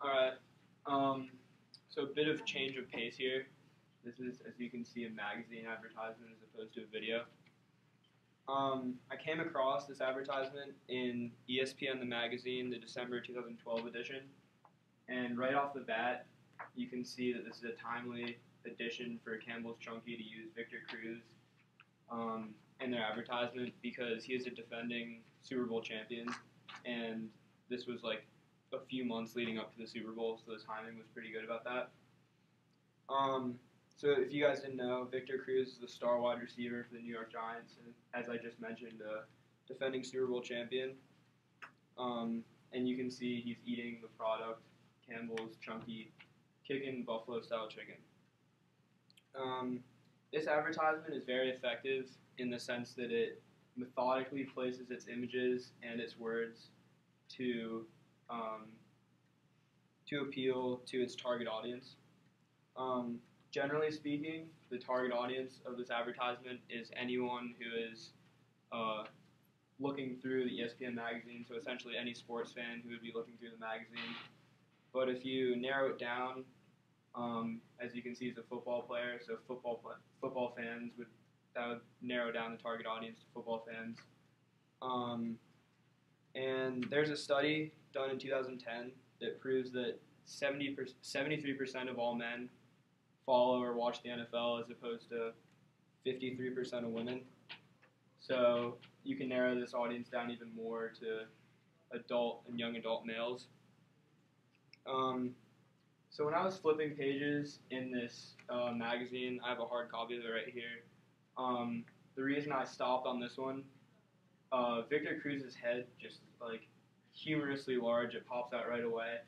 Alright, so a bit of change of pace here. This is, as you can see, a magazine advertisement as opposed to a video. I came across this advertisement in ESPN the magazine, the December 2012 edition, and right off the bat, you can see that this is a timely addition for Campbell's Chunky to use Victor Cruz in their advertisement because he is a defending Super Bowl champion, and this was like a few months leading up to the Super Bowl, so the timing was pretty good about that. So if you guys didn't know, Victor Cruz is the star wide receiver for the New York Giants, and as I just mentioned, defending Super Bowl champion. And you can see he's eating the product, Campbell's Chunky Kickin' Buffalo Style Chicken. This advertisement is very effective in the sense that it methodically places its images and its words to appeal to its target audience. Generally speaking, the target audience of this advertisement is anyone who is looking through the ESPN magazine, so essentially any sports fan who would be looking through the magazine. But if you narrow it down, as you can see, he's a football player, so football fans would narrow down the target audience to football fans. And there's a study done in 2010 that proves that 73% of all men follow or watch the NFL as opposed to 53% of women. So you can narrow this audience down even more to adult and young adult males. So when I was flipping pages in this magazine, I have a hard copy of it right here. The reason I stopped on this one, Victor Cruz's head just like humorously large. It pops out right away,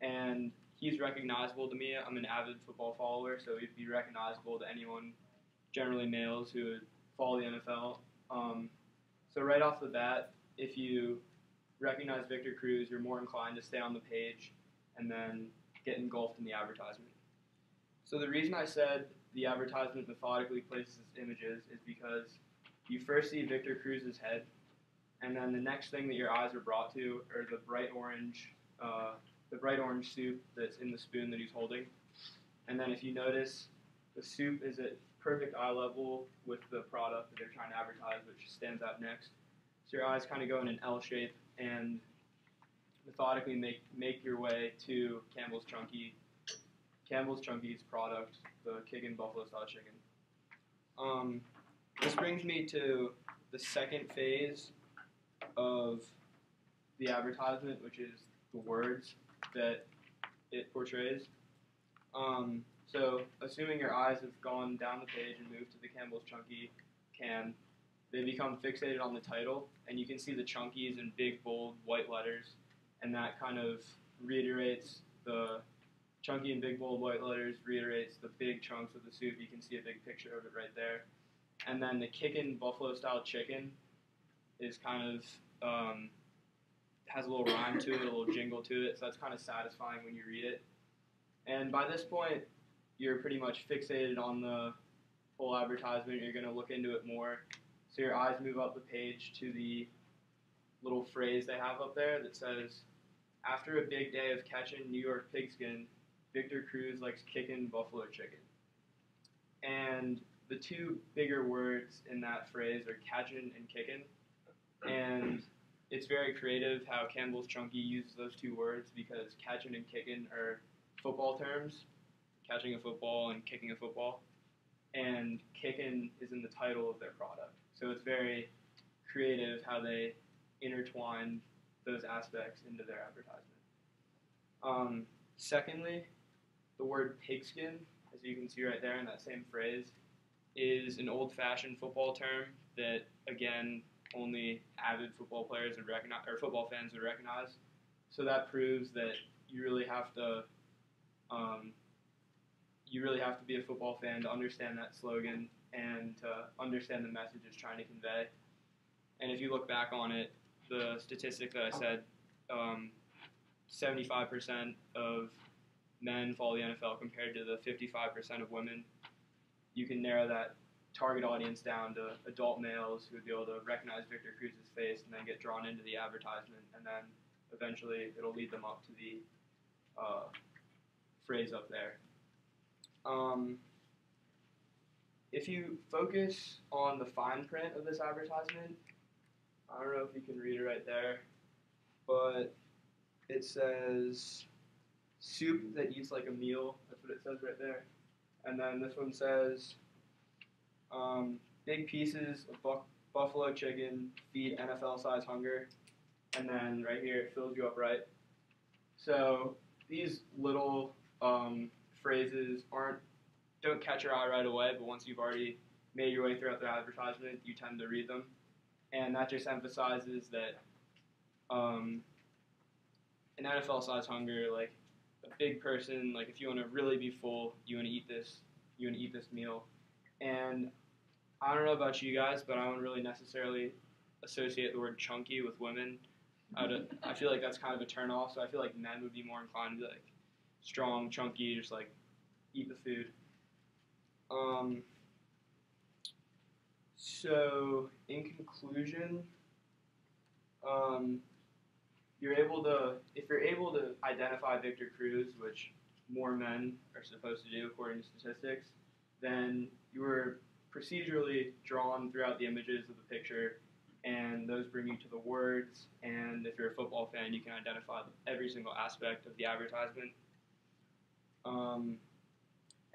and he's recognizable to me. I'm an avid football follower, so he'd be recognizable to anyone, generally males, who would follow the NFL. So right off the bat, if you recognize Victor Cruz, you're more inclined to stay on the page and then get engulfed in the advertisement. So the reason I said the advertisement methodically places its images is because you first see Victor Cruz's head, and then the next thing that your eyes are brought to are the bright orange soup that's in the spoon that he's holding. And then if you notice, the soup is at perfect eye level with the product that they're trying to advertise, which stands out next. So your eyes kind of go in an L shape and methodically make your way to Campbell's Chunky's product, the Kickin' Buffalo Style Chicken. This brings me to the second phase of the advertisement, which is the words that it portrays. So assuming your eyes have gone down the page and moved to the Campbell's Chunky can, they become fixated on the title, and you can see the Chunkies in big, bold, white letters, and that kind of reiterates the Chunky in big, bold, white letters, reiterates the big chunks of the soup. You can see a big picture of it right there. And then the Kickin' Buffalo Style Chicken is kind of, has a little rhyme to it, a little jingle to it, so that's kind of satisfying when you read it. And by this point, you're pretty much fixated on the whole advertisement. You're going to look into it more. So your eyes move up the page to the little phrase they have up there that says, "After a big day of catching New York pigskin, Victor Cruz likes kicking buffalo chicken." And the two bigger words in that phrase are catching and kicking. And it's very creative how Campbell's Chunky uses those two words because catching and kicking are football terms, catching a football and kicking a football. And kicking is in the title of their product. So it's very creative how they intertwine those aspects into their advertisement. Secondly, the word pigskin, as you can see right there in that same phrase, is an old-fashioned football term that, again, only avid football players would recognize, or football fans would recognize. So that proves that you really have to be a football fan to understand that slogan and to understand the message it's trying to convey. And if you look back on it, the statistic that I said, 75% of men follow the NFL compared to the 55% of women, you can narrow that target audience down to adult males who would be able to recognize Victor Cruz's face and then get drawn into the advertisement, and then eventually it'll lead them up to the phrase up there. If you focus on the fine print of this advertisement, I don't know if you can read it right there, but it says soup that eats like a meal. That's what it says right there. And then this one says big pieces of buffalo chicken feed NFL-size hunger. And then right here it fills you up right. So these little phrases don't catch your eye right away, but once you've already made your way throughout the advertisement, you tend to read them. And that just emphasizes that an NFL-size hunger, like a big person, like if you want to really be full, you want to eat this meal. And I don't know about you guys, but I don't really necessarily associate the word chunky with women. I feel like that's kind of a turn off, so I feel like men would be more inclined to be like strong, chunky, just like eat the food. So in conclusion, if you're able to identify Victor Cruz, which more men are supposed to do according to statistics, then you were procedurally drawn throughout the images of the picture, and those bring you to the words. And if you're a football fan, you can identify every single aspect of the advertisement.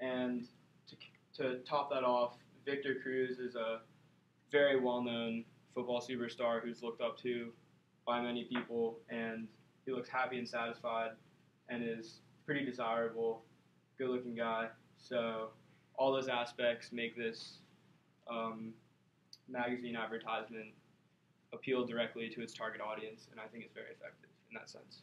And to top that off, Victor Cruz is a very well-known football superstar who's looked up to by many people, and he looks happy and satisfied and is pretty desirable, good-looking guy. So all those aspects make this magazine advertisement appeal directly to its target audience, and I think it's very effective in that sense.